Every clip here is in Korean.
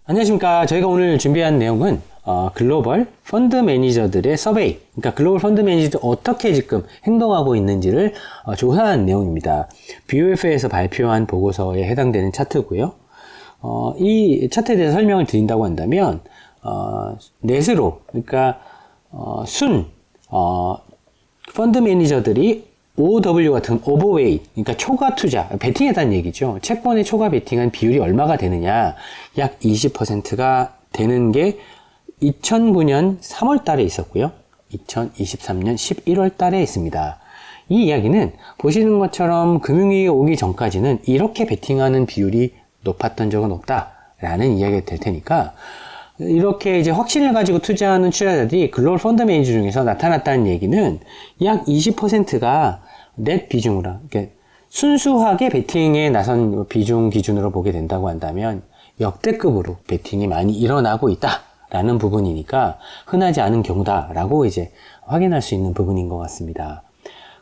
안녕하십니까. 저희가 오늘 준비한 내용은 글로벌 펀드 매니저들의 서베이, 그러니까 글로벌 펀드 매니저들이 어떻게 지금 행동하고 있는지를 조사한 내용입니다. BOF에서 발표한 보고서에 해당되는 차트고요. 이 차트에 대해서 설명을 드린다고 한다면 넷으로, 그러니까 펀드 매니저들이 OW 같은 오버웨이, 그러니까 초과 투자, 베팅에 대한 얘기죠. 채권에 초과 베팅한 비율이 얼마가 되느냐, 약 20%가 되는 게 2009년 3월 달에 있었고요. 2023년 11월 달에 있습니다. 이 이야기는 보시는 것처럼 금융위기가 오기 전까지는 이렇게 베팅하는 비율이 높았던 적은 없다라는 이야기가 될 테니까, 이렇게 이제 확신을 가지고 투자하는 투자자들이 글로벌 펀드 매니저 중에서 나타났다는 얘기는 약 20%가 넷 비중으로, 그러니까 순수하게 베팅에 나선 비중 기준으로 보게 된다고 한다면 역대급으로 베팅이 많이 일어나고 있다라는 부분이니까 흔하지 않은 경우다라고 이제 확인할 수 있는 부분인 것 같습니다.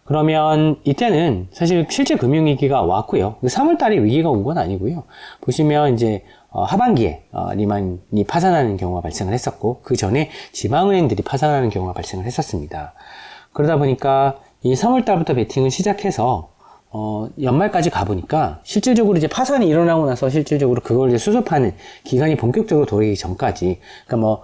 그러면 이때는 사실 실제 금융위기가 왔고요. 3월 달에 위기가 온 건 아니고요. 보시면 이제 하반기에 리만이 파산하는 경우가 발생을 했었고, 그 전에 지방은행들이 파산하는 경우가 발생을 했었습니다. 그러다 보니까 이 3월 달부터 베팅을 시작해서 연말까지 가보니까 실질적으로 이제 파산이 일어나고 나서 실질적으로 그걸 이제 수습하는 기간이 본격적으로 돌아오기 전까지, 그러니까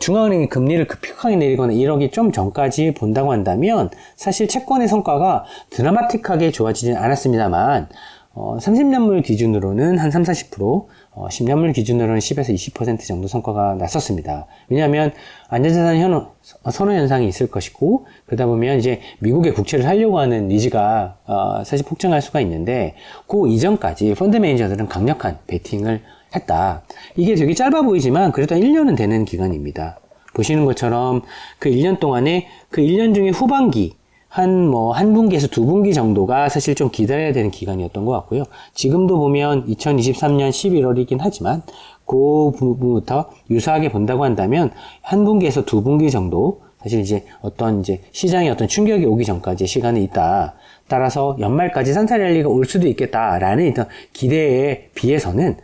중앙은행이 금리를 급격하게 내리거나 이러기 좀 전까지 본다고 한다면 사실 채권의 성과가 드라마틱하게 좋아지진 않았습니다만 30년물 기준으로는 한 30-40%, 10년물 기준으로는 10에서 20% 정도 성과가 났었습니다. 왜냐하면 안전자산 선호 현상이 있을 것이고, 그러다 보면 이제 미국의 국채를 살려고 하는 니즈가 사실 폭증할 수가 있는데, 그 이전까지 펀드 매니저들은 강력한 베팅을 했다. 이게 되게 짧아 보이지만 그래도 1년은 되는 기간입니다. 보시는 것처럼 그 1년 동안에 그 1년 중에 후반기 한 분기에서 두 분기 정도가 사실 좀 기다려야 되는 기간이었던 것 같고요. 지금도 보면 2023년 11월이긴 하지만 그 부분부터 유사하게 본다고 한다면 한 분기에서 두 분기 정도 사실 이제 시장에 어떤 충격이 오기 전까지 시간이 있다. 따라서 연말까지 산타랠리가 올 수도 있겠다라는 기대에 비해서는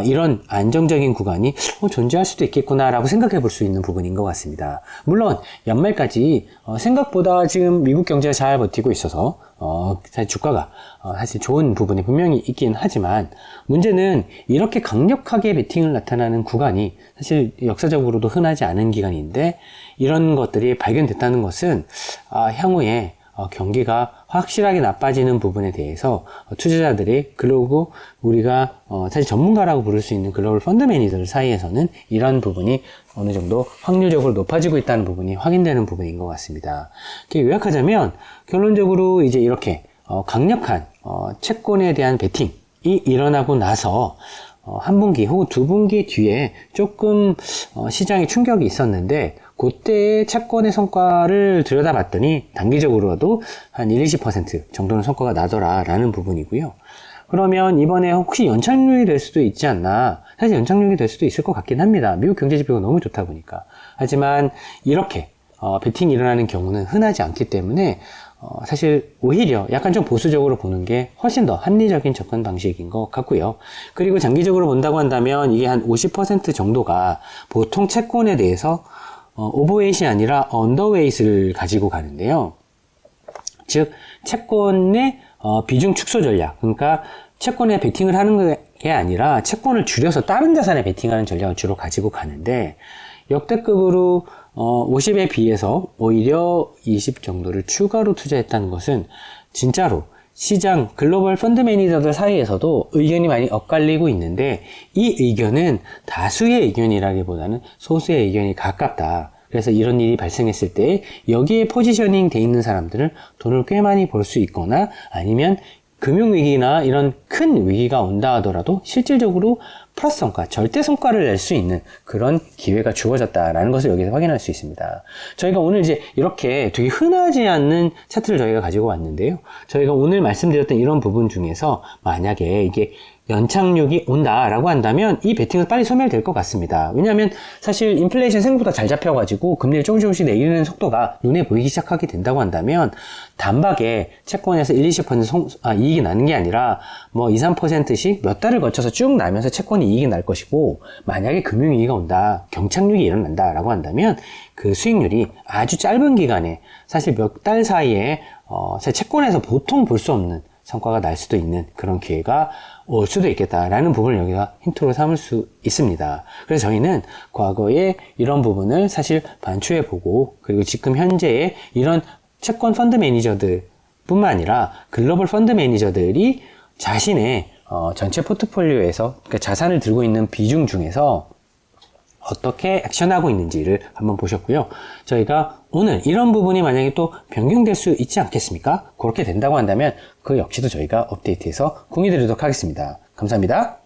이런 안정적인 구간이 존재할 수도 있겠구나라고 생각해 볼 수 있는 부분인 것 같습니다. 물론 연말까지 생각보다 지금 미국 경제가 잘 버티고 있어서 사실 주가가 사실 좋은 부분이 분명히 있긴 하지만, 문제는 이렇게 강력하게 베팅을 나타나는 구간이 사실 역사적으로도 흔하지 않은 기간인데, 이런 것들이 발견됐다는 것은 향후에 경기가 확실하게 나빠지는 부분에 대해서 투자자들이, 그리고 우리가 사실 전문가라고 부를 수 있는 글로벌 펀드 매니저들 사이에서는 이런 부분이 어느 정도 확률적으로 높아지고 있다는 부분이 확인되는 부분인 것 같습니다. 요약하자면 결론적으로 이제 이렇게 강력한 채권에 대한 베팅이 일어나고 나서 한 분기 혹은 두 분기 뒤에 조금 시장에 충격이 있었는데, 그때의 채권의 성과를 들여다봤더니 단기적으로도 한 1-20% 정도는 성과가 나더라라는 부분이고요. 그러면 이번에 혹시 연착륙이 될 수도 있지 않나? 사실 연착륙이 될 수도 있을 것 같긴 합니다. 미국 경제 지표가 너무 좋다 보니까. 하지만 이렇게 베팅이 일어나는 경우는 흔하지 않기 때문에 사실 오히려 약간 좀 보수적으로 보는 게 훨씬 더 합리적인 접근 방식인 것 같고요. 그리고 장기적으로 본다고 한다면 이게 한 50% 정도가 보통 채권에 대해서 오버웨이트이 아니라 언더웨이트를 가지고 가는데요. 즉 채권의 비중 축소 전략, 그러니까 채권에 베팅을 하는 게 아니라 채권을 줄여서 다른 자산에 베팅하는 전략을 주로 가지고 가는데, 역대급으로 50에 비해서 오히려 20 정도를 추가로 투자했다는 것은 진짜로 시장 글로벌 펀드 매니저들 사이에서도 의견이 많이 엇갈리고 있는데, 이 의견은 다수의 의견이라기보다는 소수의 의견이 가깝다. 그래서 이런 일이 발생했을 때 여기에 포지셔닝 돼 있는 사람들은 돈을 꽤 많이 벌 수 있거나, 아니면 금융위기나 이런 큰 위기가 온다 하더라도 실질적으로 플러스 성과, 절대 성과를 낼 수 있는 그런 기회가 주어졌다라는 것을 여기서 확인할 수 있습니다. 저희가 오늘 이제 이렇게 되게 흔하지 않는 차트를 저희가 가지고 왔는데요. 저희가 오늘 말씀드렸던 이런 부분 중에서 만약에 이게 연착륙이 온다라고 한다면 이 베팅은 빨리 소멸될 것 같습니다. 왜냐하면 사실 인플레이션 생각보다 잘 잡혀가지고 금리를 조금씩 내리는 속도가 눈에 보이기 시작하게 된다고 한다면 단박에 채권에서 1-20% 이익이 나는 게 아니라 2-3%씩 몇 달을 거쳐서 쭉 나면서 채권이 채권 이익이 날 것이고, 만약에 금융위기가 온다, 경착륙이 일어난다라고 한다면 그 수익률이 아주 짧은 기간에 사실 몇 달 사이에 사실 채권에서 보통 볼 수 없는 성과가 날 수도 있는 그런 기회가 올 수도 있겠다라는 부분을 여기가 힌트로 삼을 수 있습니다. 그래서 저희는 과거에 이런 부분을 사실 반추해 보고, 그리고 지금 현재의 이런 채권 펀드 매니저들 뿐만 아니라 글로벌 펀드 매니저들이 자신의 전체 포트폴리오에서, 그러니까 자산을 들고 있는 비중 중에서 어떻게 액션하고 있는지를 한번 보셨고요. 저희가 오늘 이런 부분이 만약에 또 변경될 수 있지 않겠습니까? 그렇게 된다고 한다면 그 역시도 저희가 업데이트해서 공유드리도록 하겠습니다. 감사합니다.